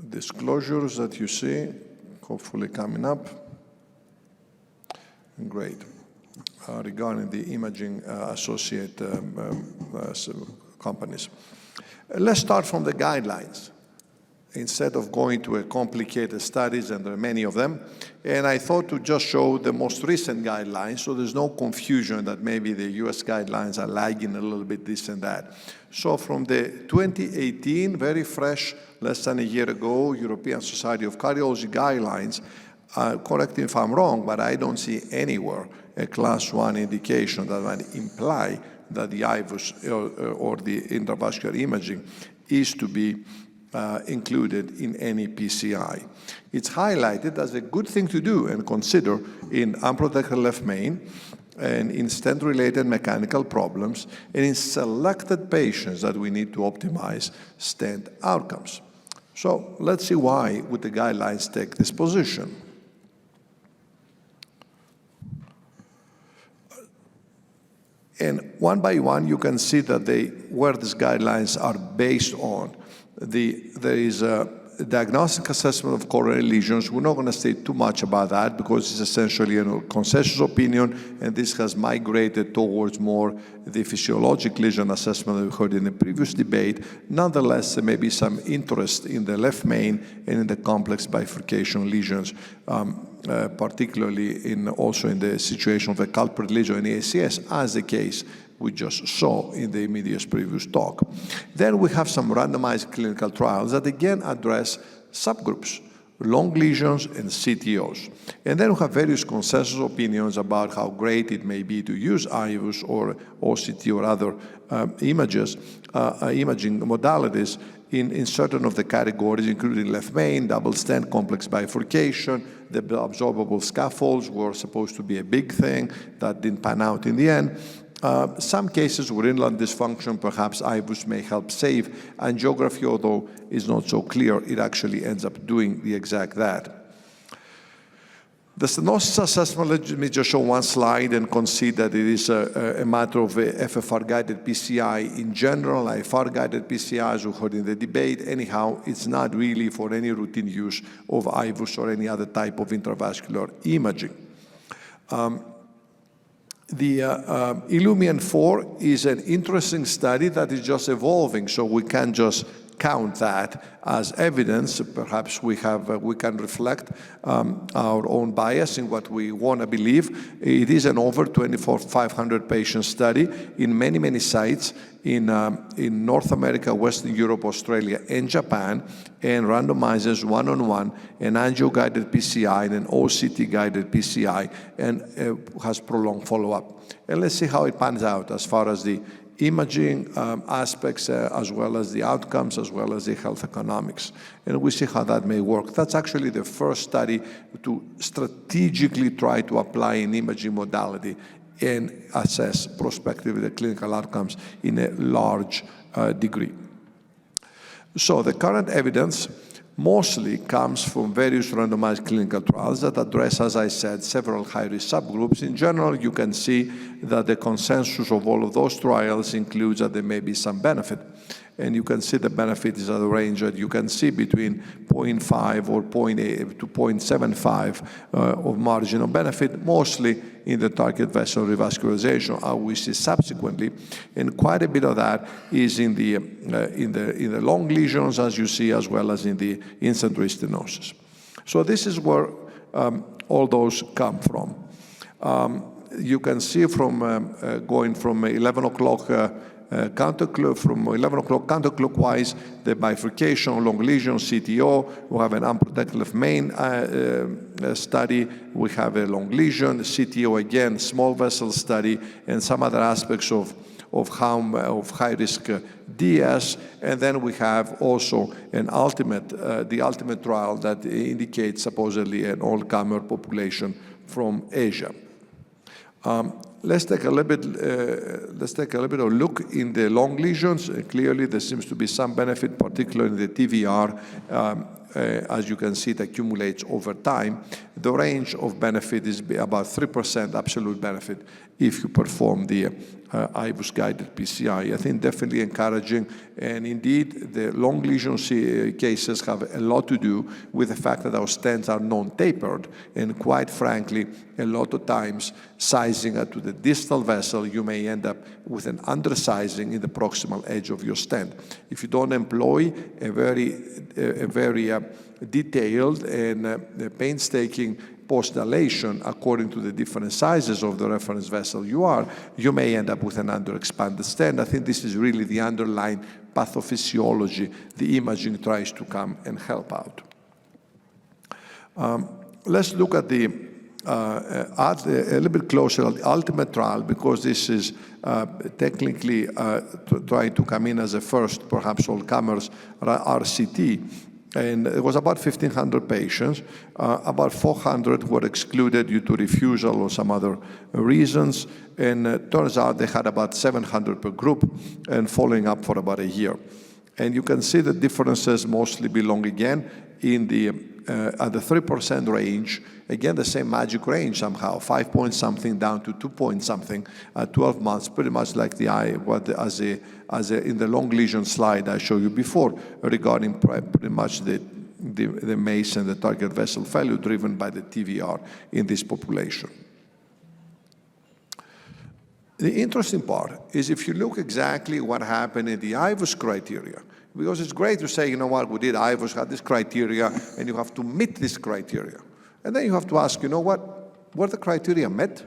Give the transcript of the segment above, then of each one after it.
disclosures that you see, hopefully coming up. Great. Regarding the imaging associate companies. Let's start from the guidelines, instead of going to a complicated studies, and there are many of them. And I thought to just show the most recent guidelines, so there's no confusion that maybe the US guidelines are lagging a little bit this and that. So from the 2018, very fresh, less than a year ago, European Society of Cardiology guidelines, correct me if I'm wrong, but I don't see anywhere a class 1 indication that might imply that the IVUS or the intravascular imaging is to be included in any PCI. It's highlighted as a good thing to do and consider in unprotected left main and in stent-related mechanical problems and in selected patients that we need to optimize stent outcomes. So let's see why would the guidelines take this position. And one by one, you can see that where these guidelines are based on. There is a diagnostic assessment of coronary lesions. We're not going to say too much about that because it's essentially a consensus opinion, and this has migrated towards more the physiologic lesion assessment that we heard in the previous debate. Nonetheless, there may be some interest in the left main and in the complex bifurcation lesions, particularly also in the situation of a culprit lesion in ACS, as the case we just saw in the immediate previous talk. Then we have some randomized clinical trials that again address subgroups, long lesions and CTOs. And then we have various consensus opinions about how great it may be to use IVUS or OCT or other imaging modalities in certain of the categories, including left main, double stent, complex bifurcation. The absorbable scaffolds were supposed to be a big thing that didn't pan out in the end. Some cases with inland dysfunction, perhaps IVUS may help save angiography, although it's not so clear it actually ends up doing the exact that. The stenosis assessment, let me just show one slide and concede that it is a matter of FFR-guided PCI in general, IFR-guided PCI, as we heard in the debate. Anyhow, it's not really for any routine use of IVUS or any other type of intravascular imaging. The Illumian 4 is an interesting study that is just evolving, so we can't just count that as evidence. Perhaps we can reflect our own bias in what we want to believe. It is an over 2,500 patient study in many, many sites in North America, Western Europe, Australia, and Japan, and randomizes one-on-one an angio-guided PCI and an OCT-guided PCI, and has prolonged follow-up. And let's see how it pans out as far as the imaging aspects, as well as the outcomes, as well as the health economics. And we see how that may work. That's actually the first study to strategically try to apply an imaging modality and assess prospectively the clinical outcomes in a large degree. So the current evidence mostly comes from various randomized clinical trials that address, as I said, several high-risk subgroups. In general, you can see that the consensus of all of those trials includes that there may be some benefit. And you can see the benefit is at a range that you can see between 0.5 or 0.8 to 0.75 of marginal benefit, mostly in the target vessel revascularization, we see subsequently. And quite a bit of that is in the long lesions, as you see, as well as in the incendiary stenosis. So this is where all those come from. You can see from going from 11 o'clock counterclockwise, the bifurcation, long lesion, CTO. We have an unprotected left main study. We have a long lesion, CTO again, small vessel study, and some other aspects of high-risk DS. And then we have also an the ultimate trial that indicates supposedly an all-comer population from Asia. Let's take a little bit of a look in the long lesions. Clearly, there seems to be some benefit, particularly in the TVR. As you can see, it accumulates over time. The range of benefit is about 3% absolute benefit if you perform the IVUS-guided PCI. I think definitely encouraging, and indeed the long lesion cases have a lot to do with the fact that our stents are non-tapered, and quite frankly, a lot of times sizing to the distal vessel, you may end up with an undersizing in the proximal edge of your stent. If you don't employ a very detailed and painstaking post-dilation according to the different sizes of the reference vessel you may end up with an underexpanded stent. I think this is really the underlying pathophysiology the imaging tries to come and help out. Let's look at a little bit closer at the ultimate trial, because this is technically trying to come in as a first, perhaps all comers, RCT. And it was about 1,500 patients. About 400 were excluded due to refusal or some other reasons. And it turns out they had about 700 per group and following up for about a year. And you can see the differences mostly belong again in the at the 3% range. Again, the same magic range somehow, 5 point something down to 2 point something at 12 months, pretty much like the eye, in the long lesion slide I showed you before, regarding pretty much the MACE and the target vessel failure driven by the TVR in this population. The interesting part is if you look exactly what happened in the IVUS criteria, because it's great to say, you know what, we did IVUS, had this criteria, and you have to meet this criteria. And then you have to ask, you know what, were the criteria met?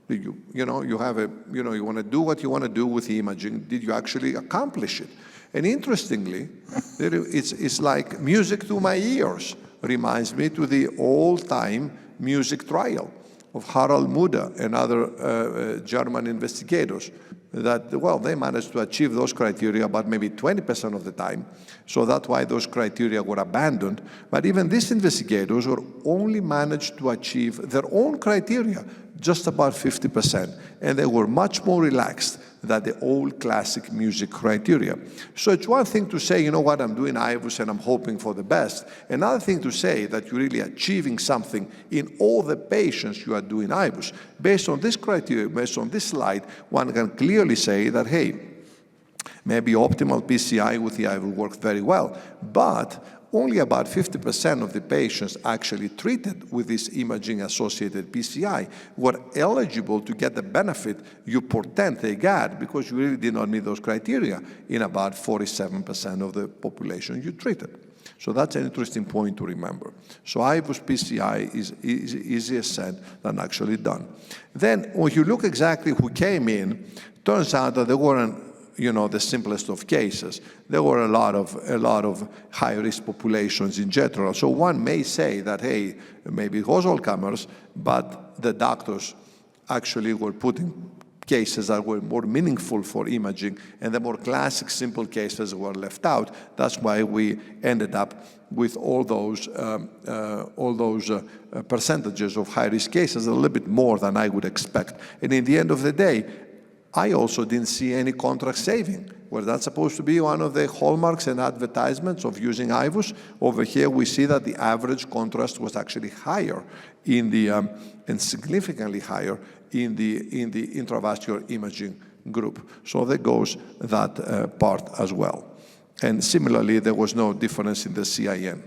You want to do what you want to do with the imaging. Did you actually accomplish it? And interestingly, it's like music to my ears. Reminds me to the old-time music trial of Harald Muda and other German investigators. That, well, they managed to achieve those criteria about maybe 20% of the time. So that's why those criteria were abandoned. But even these investigators were only managed to achieve their own criteria, just about 50%. And they were much more relaxed than the old classic music criteria. So it's one thing to say, you know what, I'm doing IVUS and I'm hoping for the best. Another thing to say that you're really achieving something in all the patients you are doing IVUS. Based on this criteria, based on this slide, one can clearly say that, hey, maybe optimal PCI with the IVUS worked very well, but only about 50% of the patients actually treated with this imaging-associated PCI were eligible to get the benefit you portend they got, because you really did not meet those criteria in about 47% of the population you treated. So that's an interesting point to remember. So IVUS PCI is easier said than actually done. Then when you look exactly who came in, turns out that they weren't the simplest of cases. There were a lot of high-risk populations in general. So one may say that, hey, maybe it was all comers, but the doctors actually were putting cases that were more meaningful for imaging, and the more classic, simple cases were left out. That's why we ended up with all those percentages of high-risk cases, a little bit more than I would expect. And in the end of the day, I also didn't see any contrast saving. Well, that's supposed to be one of the hallmarks and advertisements of using IVUS. Over here, we see that the average contrast was actually higher in the, and significantly higher in the intravascular imaging group. So there goes that part as well. And similarly, there was no difference in the CIN.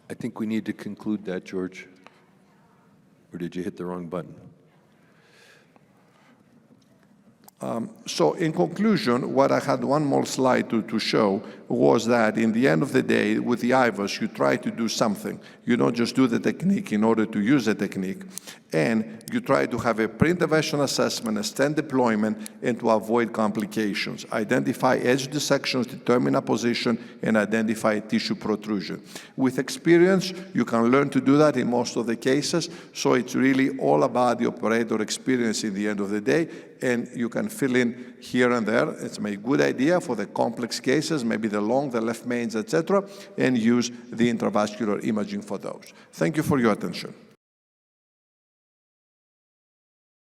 I think we need to conclude that, George. Or did you hit the wrong button? So in conclusion, what I had one more slide to show was that in the end of the day, with the IVUS, you try to do something. You don't just do the technique in order to use the technique. And you try to have a pre-intervention assessment, a stent deployment, and to avoid complications. Identify edge dissections, determine a position, and identify tissue protrusion. With experience, you can learn to do that in most of the cases. So it's really all about the operator experience in the end of the day. And you can fill in here and there. It's a good idea for the complex cases, maybe the long, the left mains, etc., and use the intravascular imaging for those. Thank you for your attention.